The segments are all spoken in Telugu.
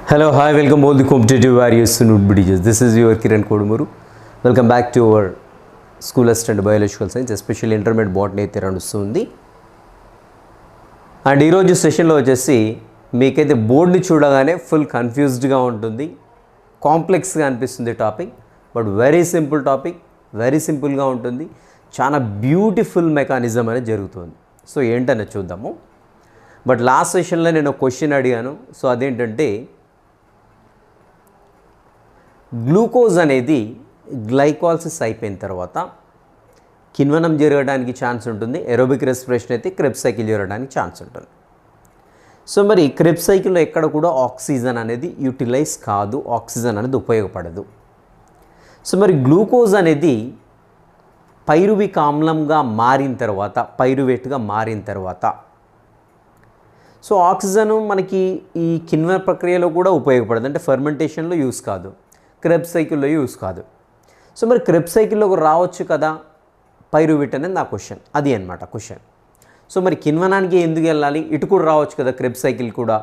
Hello, hi, welcome all the competitive warriors and would-be-teachers. This is your Kiran Kodumuru. Welcome back to our school assistant biological science, especially intermediate botany అయితే నడుస్తుంది. అండ్ ఈరోజు సెషన్లో వచ్చేసి మీకైతే బోర్డుని చూడగానే ఫుల్ కన్ఫ్యూజ్డ్గా ఉంటుంది, కాంప్లెక్స్గా అనిపిస్తుంది topic. But very simple topic, very సింపుల్గా ఉంటుంది, చాలా బ్యూటిఫుల్ మెకానిజం అనేది జరుగుతుంది. సో ఏంటనే చూద్దాము. బట్ లాస్ట్ సెషన్లో నేను ఒక క్వశ్చన్ అడిగాను. సో అదేంటంటే గ్లూకోజ్ అనేది గ్లైకాలసిస్ అయిపోయిన తర్వాత కిణ్వనం జరగడానికి ఛాన్స్ ఉంటుంది, ఏరోబిక్ రెస్పిరేషన్ అయితే క్రెబ్స్ సైకిల్ జరగడానికి ఛాన్స్ ఉంటుంది. సో మరి క్రెబ్స్ సైకిల్లో ఎక్కడ కూడా ఆక్సిజన్ అనేది యూటిలైజ్ కాదు, ఆక్సిజన్ అనేది ఉపయోగపడదు. సో మరి గ్లూకోజ్ అనేది పైరువిక్ ఆమ్లంగా మారిన తర్వాత, పైరువేట్గా మారిన తర్వాత సో ఆక్సిజన్ మనకి ఈ కిణ్వన ప్రక్రియలో కూడా ఉపయోగపడదు, అంటే ఫర్మెంటేషన్లో యూస్ కాదు, క్రెబ్స్ సైకిల్లో యూస్ కాదు. సో మరి క్రెబ్స్ సైకిల్లోకి రావచ్చు కదా పైరువేట్ అనేది నా క్వశ్చన్, అది అనమాట క్వశ్చన్. సో మరి కిణ్వనానికి ఎందుకు వెళ్ళాలి, ఇటు కూడా రావచ్చు కదా క్రెబ్స్ సైకిల్ కూడా.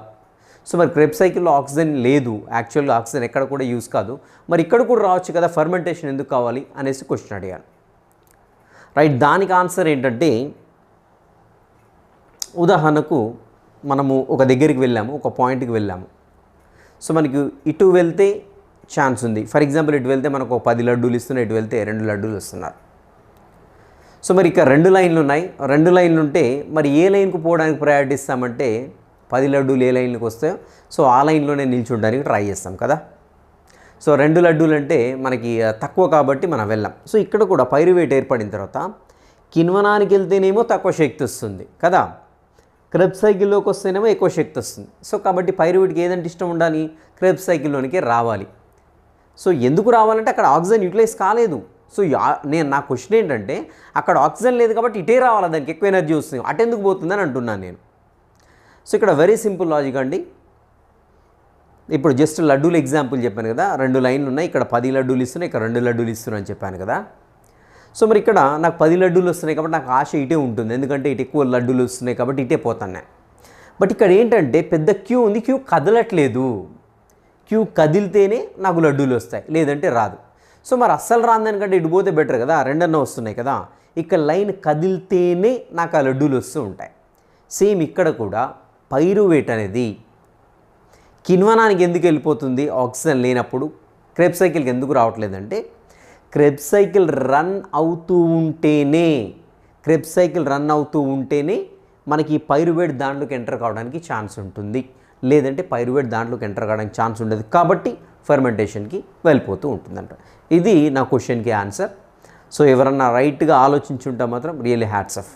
సో మరి క్రెబ్స్ సైకిల్లో ఆక్సిజన్ లేదు, యాక్చువల్గా ఆక్సిజన్ ఎక్కడ కూడా యూస్ కాదు, మరి ఇక్కడ కూడా రావచ్చు కదా, ఫర్మెంటేషన్ ఎందుకు కావాలి అనేసి క్వశ్చన్ అడిగాను. రైట్, దానికి ఆన్సర్ ఏంటంటే ఉదాహరణకు మనము ఒక దగ్గరికి వెళ్ళాము, ఒక పాయింట్కి వెళ్ళాము. సో మనకి ఇటు వెళ్తే ఛాన్స్ ఉంది, ఫర్ ఎగ్జాంపుల్ ఇటు వెళ్తే మనకు 10 లడ్డూలు ఇస్తున్నాయి, ఇటు వెళ్తే 2 లడ్డూలు ఇస్తున్నారు. సో మరి ఇక్కడ 2 లైన్లు ఉన్నాయి, 2 లైన్లు ఉంటే మరి ఏ లైన్కు పోవడానికి ప్రయారిటీ ఇస్తామంటే 10 లడ్డూలు ఏ లైన్లకు వస్తాయో సో ఆ లైన్లోనే నిల్చుండడానికి ట్రై చేస్తాం కదా. సో 2 లడ్డూలు అంటే మనకి తక్కువ కాబట్టి మనం వెళ్ళాం. సో ఇక్కడ కూడా పైరువేట్ ఏర్పడిన తర్వాత కిణ్వనానికి వెళ్తేనేమో తక్కువ శక్తి వస్తుంది కదా, క్రెబ్స్ సైకిల్లోకి వస్తేనేమో ఎక్కువ శక్తి వస్తుంది. సో కాబట్టి పైరువేట్కి ఏదంటే ఇష్టం ఉండాలి, క్రెబ్స్ సైకిల్లోనికే రావాలి. సో ఎందుకు రావాలంటే అక్కడ ఆక్సిజన్ యూటిలైజ్ కాలేదు. సో నా క్వశ్చన్ ఏంటంటే అక్కడ ఆక్సిజన్ లేదు కాబట్టి ఇటే రావాలి, దానికి ఎక్కువ ఎనర్జీ వస్తుంది, అటెందుకు పోతుందని అంటున్నాను నేను. సో ఇక్కడ వెరీ సింపుల్ లాజిక్ అండి. ఇప్పుడు జస్ట్ లడ్డూలు ఎగ్జాంపుల్ చెప్పాను కదా, 2 లైన్లు ఉన్నాయి, ఇక్కడ 10 లడ్డూలు ఇస్తున్నాయి, ఇక్కడ 2 లడ్డూలు ఇస్తున్నాయి అని చెప్పాను కదా. సో మరి ఇక్కడ నాకు 10 లడ్డూలు వస్తున్నాయి కాబట్టి నాకు ఆశ ఇటే ఉంటుంది, ఎందుకంటే ఇటు ఎక్కువ లడ్డూలు వస్తున్నాయి కాబట్టి ఇటే పోతాను నేను. బట్ ఇక్కడ ఏంటంటే పెద్ద క్యూ ఉంది, క్యూ కదలట్లేదు, క్యూ కదిలితేనే నాకు లడ్డూలు వస్తాయి, లేదంటే రాదు. సో మరి అస్సలు రాందనికంటే ఇటు పోతే బెటర్ కదా, 2 వస్తున్నాయి కదా, ఇక్కడ లైన్ కదిలితేనే నాకు ఆ లడ్డూలు వస్తూ ఉంటాయి. సేమ్ ఇక్కడ కూడా పైరువేట్ అనేది కిణ్వనానికి ఎందుకు వెళ్ళిపోతుంది ఆక్సిజన్ లేనప్పుడు, క్రెబ్స్ సైకిల్కి ఎందుకు రావట్లేదంటే క్రెబ్స్ సైకిల్ రన్ అవుతూ ఉంటేనే, క్రెబ్స్ సైకిల్ రన్ అవుతూ ఉంటేనే మనకి పైరువేట్ దాంట్లోకి ఎంటర్ కావడానికి ఛాన్స్ ఉంటుంది, లేదంటే పైరువేట్ దాంట్లోకి ఎంటర్ కావడానికి ఛాన్స్ ఉండదు, కాబట్టి ఫర్మెంటేషన్కి వెళ్ళిపోతూ ఉంటుందంట. ఇది నా క్వశ్చన్కి ఆన్సర్. సో ఎవరన్నా రైట్గా ఆలోచించుంటే మాత్రం really hats off.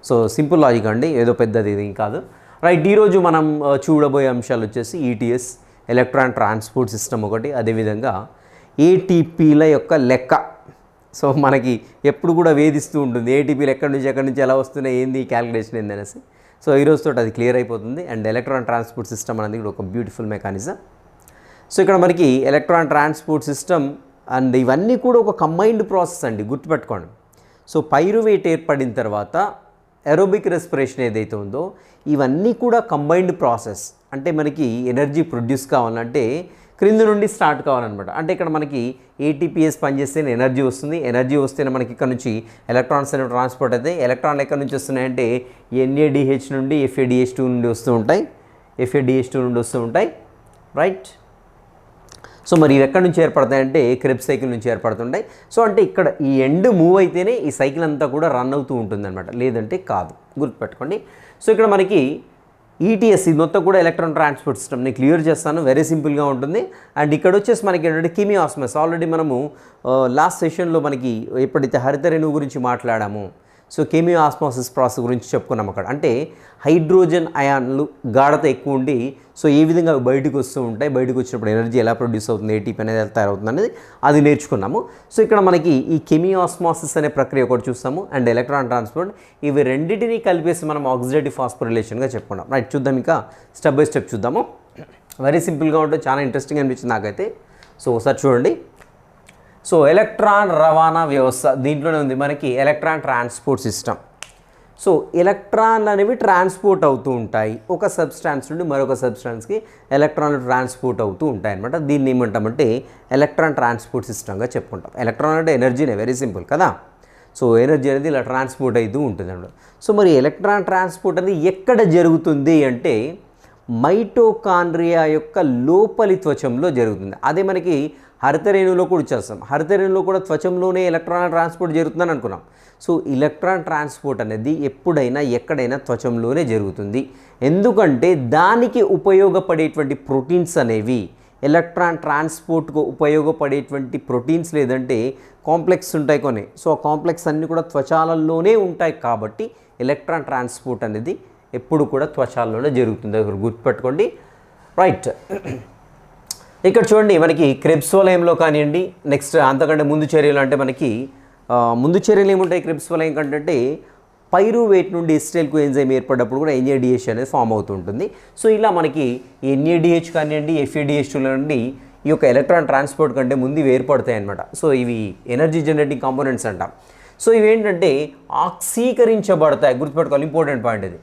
So simple logic అండి, ఏదో పెద్దది ఇది కాదు. రైట్, ఈరోజు మనం చూడబోయే అంశాలు వచ్చేసి ఈటీఎస్, ఎలక్ట్రాన్ ట్రాన్స్పోర్ట్ సిస్టమ్ ఒకటి, అదేవిధంగా ఏటీపీల యొక్క లెక్క. సో మనకి ఎప్పుడు కూడా వేధిస్తూ ఉంటుంది, ఏటీపీలు ఎక్కడి నుంచి ఎలా వస్తున్నాయి, ఏంది క్యాలిక్యులేషన్ ఏంది అనేసి. సో ఈరోజుతో అది క్లియర్ అయిపోతుంది. అండ్ ఎలక్ట్రాన్ ట్రాన్స్పోర్ట్ సిస్టమ్ అనేది కూడా ఒక బ్యూటిఫుల్ మెకానిజం. సో ఇక్కడ మనకి ఎలక్ట్రాన్ ట్రాన్స్పోర్ట్ సిస్టమ్ అండ్ ఇవన్నీ కూడా ఒక కంబైన్డ్ ప్రాసెస్ అండి, గుర్తుపెట్టుకోండి. సో పైరువేట్ ఏర్పడిన తర్వాత ఏరోబిక్ రెస్పిరేషన్ ఏదైతే ఉందో ఇవన్నీ కూడా కంబైన్డ్ ప్రాసెస్. అంటే మనకి ఎనర్జీ ప్రొడ్యూస్ కావాలంటే క్రింద నుండి స్టార్ట్ కావాలన్నమాట. అంటే ఇక్కడ మనకి ఏటీపీఎస్ పనిచేస్తేనే ఎనర్జీ వస్తుంది, ఎనర్జీ వస్తేనే మనకి ఇక్కడ నుంచి ఎలక్ట్రాన్స్ అనేవి ట్రాన్స్పోర్ట్ అయితే, ఎలక్ట్రాన్లు ఎక్కడి నుంచి వస్తున్నాయంటే ఎన్ఏడిహెచ్ నుండి ఎఫ్ఏడిహెచ్2 నుండి వస్తూ ఉంటాయి, ఎఫ్ఏడిహెచ్2 నుండి వస్తూ ఉంటాయి. రైట్, సో మరి ఇవి ఎక్కడి నుంచి ఏర్పడతాయంటే క్రెబ్స్ సైకిల్ నుంచి ఏర్పడుతుంటాయి. సో అంటే ఇక్కడ ఈ ఎండ్ మూవ్ అయితేనే ఈ సైకిల్ అంతా కూడా రన్ అవుతూ ఉంటుందన్నమాట, లేదంటే కాదు, గుర్తుపెట్టుకోండి. సో ఇక్కడ మనకి ఈటీఎస్ ఇది మొత్తం కూడా ఎలక్ట్రాన్ ట్రాన్స్పోర్ట్ సిస్టమ్, నేను క్లియర్ చేస్తాను, వెరీ సింపుల్గా ఉంటుంది. అండ్ ఇక్కడ వచ్చేసి మనకి ఏంటంటే కెమియాస్మస్, ఆల్రెడీ మనము లాస్ట్ సెషన్లో మనకి ఎప్పుడైతే హరిత రేణువు గురించి మాట్లాడామో సో కెమియాస్మోసిస్ ప్రాసెస్ గురించి చెప్పుకున్నాం అక్కడ. అంటే హైడ్రోజన్ అయాన్లు గాఢత ఎక్కువ ఉండి సో ఏ విధంగా బయటకు వస్తూ ఉంటాయి, బయటకు వచ్చినప్పుడు ఎనర్జీ ఎలా ప్రొడ్యూస్ అవుతుంది, ఏటీపీ అనేది ఎలా తయారవుతుంది అనేది అది నేర్చుకున్నాము. సో ఇక్కడ మనకి ఈ కెమియాస్మోసిస్ అనే ప్రక్రియ ఒకటి చూస్తాము, అండ్ ఎలక్ట్రాన్ ట్రాన్స్పోర్ట్, ఇవి రెండింటినీ కలిపేసి మనం ఆక్సిడేటివ్ ఫాస్ఫోరిలేషన్గా చెప్పుకున్నాం. రైట్, చూద్దాం, ఇంకా స్టెప్ బై స్టెప్ చూద్దాము. వెరీ సింపుల్గా ఉంటుంది, చాలా ఇంట్రెస్టింగ్ అనిపించింది నాకైతే. సో ఒకసారి చూడండి. సో ఎలక్ట్రాన్ రవాణా వ్యవస్థ, దీంట్లోనే ఉంది మనకి ఎలక్ట్రాన్ ట్రాన్స్పోర్ట్ సిస్టమ్. సో ఎలక్ట్రాన్లు అనేవి ట్రాన్స్పోర్ట్ అవుతూ ఉంటాయి, ఒక సబ్స్టాన్స్ నుండి మరొక సబ్స్టాన్స్కి ఎలక్ట్రాన్లు ట్రాన్స్పోర్ట్ అవుతూ ఉంటాయి అనమాట. దీన్ని ఏమంటామంటే ఎలక్ట్రాన్ ట్రాన్స్పోర్ట్ సిస్టమ్గా చెప్పుకుంటాం. ఎలక్ట్రాన్ అంటే ఎనర్జీనే, వెరీ సింపుల్ కదా. సో ఎనర్జీ అనేది ఇలా ట్రాన్స్పోర్ట్ అవుతూ ఉంటుంది అన్నమాట. సో మరి ఎలక్ట్రాన్ ట్రాన్స్పోర్ట్ అనేది ఎక్కడ జరుగుతుంది అంటే మైటోకాండ్రియా యొక్క లోపలి త్వచంలో జరుగుతుంది. అదే మనకి హరితరేణువులో కూడా చేస్తాం. హరితరేణువులో కూడా త్వచంలోనే ఎలక్ట్రాన్ ట్రాన్స్పోర్ట్ జరుగుతుందని అనుకున్నాం. సో ఎలక్ట్రాన్ ట్రాన్స్పోర్ట్ అనేది ఎప్పుడైనా ఎక్కడైనా త్వచంలోనే జరుగుతుంది. ఎందుకంటే దానికి ఉపయోగపడేటువంటి ప్రోటీన్స్ అనేవి, ఎలక్ట్రాన్ ట్రాన్స్పోర్ట్కు ఉపయోగపడేటువంటి ప్రోటీన్స్ లేదంటే కాంప్లెక్స్ ఉంటాయి కొన్ని. సో ఆ కాంప్లెక్స్ అన్నీ కూడా త్వచాలలోనే ఉంటాయి కాబట్టి ఎలక్ట్రాన్ ట్రాన్స్పోర్ట్ అనేది ఎప్పుడు కూడా త్వచాల్లోనే జరుగుతుంది. గుర్తుపెట్టుకోండి. రైట్, ఇక్కడ చూడండి మనకి క్రెబ్స్ వలయంలో కానివ్వండి, నెక్స్ట్ అంతకంటే ముందు చర్యలు అంటే మనకి ముందు చర్యలు ఏముంటాయి క్రెబ్స్ వలయం కంటే పైరువేట్ నుండి ఎస్టైల్కు ఎంజైమ్ ఏర్పడినప్పుడు కూడా NADH అనేది ఫామ్ అవుతుంటుంది. సో ఇలా మనకి NADH కానివ్వండి, FADH2 నుండి ఈ యొక్క ఎలక్ట్రాన్ ట్రాన్స్పోర్ట్ కంటే ముందు ఇవి ఏర్పడతాయి అన్నమాట. సో ఇవి ఎనర్జీ జనరేటింగ్ కాంపోనెంట్స్ అంటాం. సో ఇవి ఏంటంటే ఆక్సీకరించబడతాయి. గుర్తుపెట్టుకోవాలి, ఇంపార్టెంట్ పాయింట్ ఇది.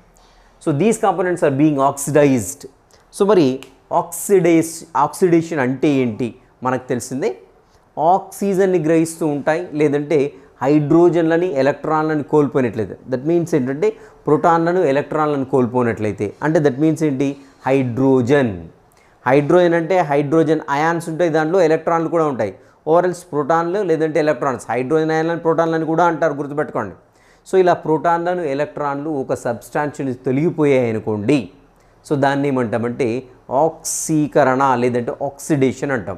So these components are being oxidised. So మరి ఆక్సిడేషన్ అంటే ఏంటి మనకు తెలిసిందే. ఆక్సిజన్ని గ్రహిస్తూ ఉంటాయి, లేదంటే హైడ్రోజన్లని ఎలక్ట్రాన్లను కోల్పోయినట్లయితే, దట్ మీన్స్ ఏంటంటే ప్రోటాన్లను ఎలక్ట్రాన్లను కోల్పోయినట్లయితే, అంటే దట్ మీన్స్ ఏంటి హైడ్రోజన్ అంటే హైడ్రోజన్ అయాన్స్ ఉంటాయి, దాంట్లో ఎలక్ట్రాన్లు కూడా ఉంటాయి. ఓవరాల్స్ ప్రోటాన్లు లేదంటే ఎలక్ట్రాన్స్, హైడ్రోజన్ అయాన్లను ప్రోటాన్లను కూడా అంటారు, గుర్తుపెట్టుకోండి. సో ఇలా ప్రోటాన్లను ఎలక్ట్రాన్లు ఒక సబ్స్టాన్స్ నుంచి తొలగిపోయాయి అనుకోండి, సో దాన్ని ఏమంటామంటే ఆక్సీకరణ లేదంటే ఆక్సిడేషన్ అంటాం.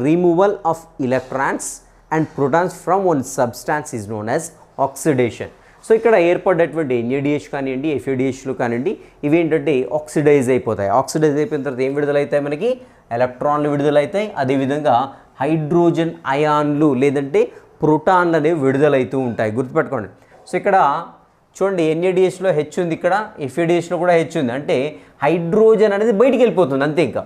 Removal of electrons and protons from one substance is known as oxidation. So ఇక్కడ ఏర్పడ్డటువంటి NADH కానివ్వండి, FADH2 కానివ్వండి, ఇవి ఏంటంటే ఆక్సిడైజ్ అయిపోతాయి. ఆక్సిడైజ్ అయిపోయిన తర్వాత ఏం విడుదలవుతాయి మనకి ఎలక్ట్రాన్లు విడుదలవుతాయి. అదేవిధంగా హైడ్రోజన్ అయాన్లు లేదంటే ప్రోటాన్లు అనేవి విడుదలవుతూ ఉంటాయి, గుర్తుపెట్టుకోండి. సో ఇక్కడ చూడండి NADHలో H ఉంది, ఇక్కడ FADHలో కూడా H ఉంది, అంటే హైడ్రోజన్ అనేది బయటికి వెళ్ళిపోతుంది అంతే. ఇంకా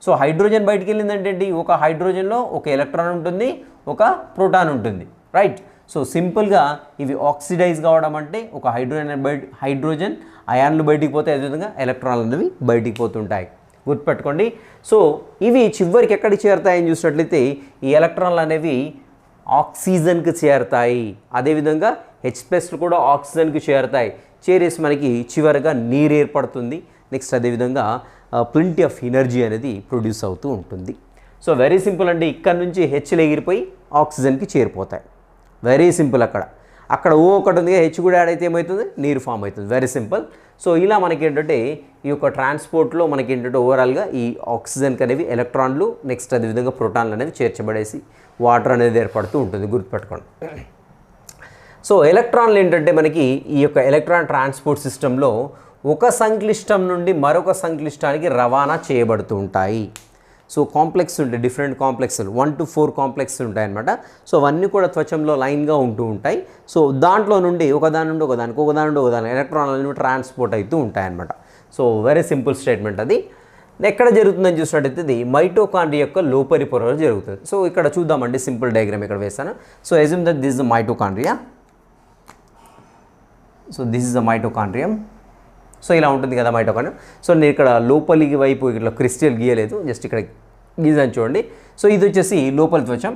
సో హైడ్రోజన్ బయటికి వెళ్ళిందంటే ఏంటి, ఒక హైడ్రోజన్లో ఒక ఎలక్ట్రాన్ ఉంటుంది, ఒక ప్రోటాన్ ఉంటుంది, రైట్. సో సింపుల్గా ఇవి ఆక్సిడైజ్ కావడం అంటే ఒక హైడ్రోజన్ అయాన్లు బయటికి పోతాయి, అదేవిధంగా ఎలక్ట్రాన్లు అనేవి బయటికి పోతుంటాయి, గుర్తుపెట్టుకోండి. సో ఇవి చివరికి ఎక్కడికి చేరుతాయని చూసినట్లయితే ఈ ఎలక్ట్రాన్లు అనేవి ఆక్సిజన్కి చేరుతాయి, అదేవిధంగా H+ కూడా ఆక్సిజన్కి చేరుతాయి. చేరేసి మనకి చివరిగా నీరు ఏర్పడుతుంది. నెక్స్ట్ అదేవిధంగా ప్లెంటీ ఆఫ్ ఎనర్జీ అనేది ప్రొడ్యూస్ అవుతూ ఉంటుంది. సో వెరీ సింపుల్ అండి, ఇక్కడ నుంచి Hలు ఎగిరిపోయి ఆక్సిజన్కి చేరిపోతాయి. Very simple. అక్కడ O ఒకటి ఉంది, H కూడా యాడ్ అయితే ఏమవుతుంది, నీరు ఫామ్ అవుతుంది. Very simple. సో ఇలా మనకి ఏంటంటే ఈ యొక్క ట్రాన్స్పోర్ట్లో మనకి ఏంటంటే ఓవరాల్గా ఈ ఆక్సిజన్కి అనేవి ఎలక్ట్రాన్లు, నెక్స్ట్ అదేవిధంగా ప్రోటాన్లు అనేవి చేర్చబడేసి వాటర్ అనేది ఏర్పడుతూ ఉంటుంది, గుర్తుపెట్టుకోండి. సో ఎలక్ట్రాన్లు ఏంటంటే మనకి ఈ యొక్క ఎలక్ట్రాన్ ట్రాన్స్పోర్ట్ సిస్టంలో ఒక సంక్లిష్టం నుండి మరొక సంక్లిష్టానికి రవాణా చేయబడుతూ ఉంటాయి. సో కాంప్లెక్స్ ఉంటాయి, డిఫరెంట్ కాంప్లెక్స్లు 1 to 4 కాంప్లెక్స్లు ఉంటాయన్నమాట. సో అవన్నీ కూడా త్వచంలో లైన్గా ఉంటూ ఉంటాయి. సో దాంట్లో నుండి ఒకదాని నుండి ఒకదానికి ఎలక్ట్రాన్లు అనేవి ట్రాన్స్పోర్ట్ అవుతూ ఉంటాయన్నమాట. సో వెరీ సింపుల్ స్టేట్మెంట్ అది. ఎక్కడ జరుగుతుందని చూసినట్టయితే ఇది మైటోకాండ్రియా యొక్క లోపలి పొరలో జరుగుతుంది. సో ఇక్కడ చూద్దామండి, సింపుల్ డయాగ్రామ్ ఇక్కడ వేస్తాను. So assume that this is the mitochondria. So this is the mitochondrium. So ఇలా ఉంటుంది కదా మైటోకాండ్రియం. సో నేను ఇక్కడ లోపలికి వైపు ఇట్లా క్రిస్టల్ గీయలేదు, జస్ట్ ఇక్కడ గీజాను చూడండి. సో ఇది వచ్చేసి లోపలి త్వచం.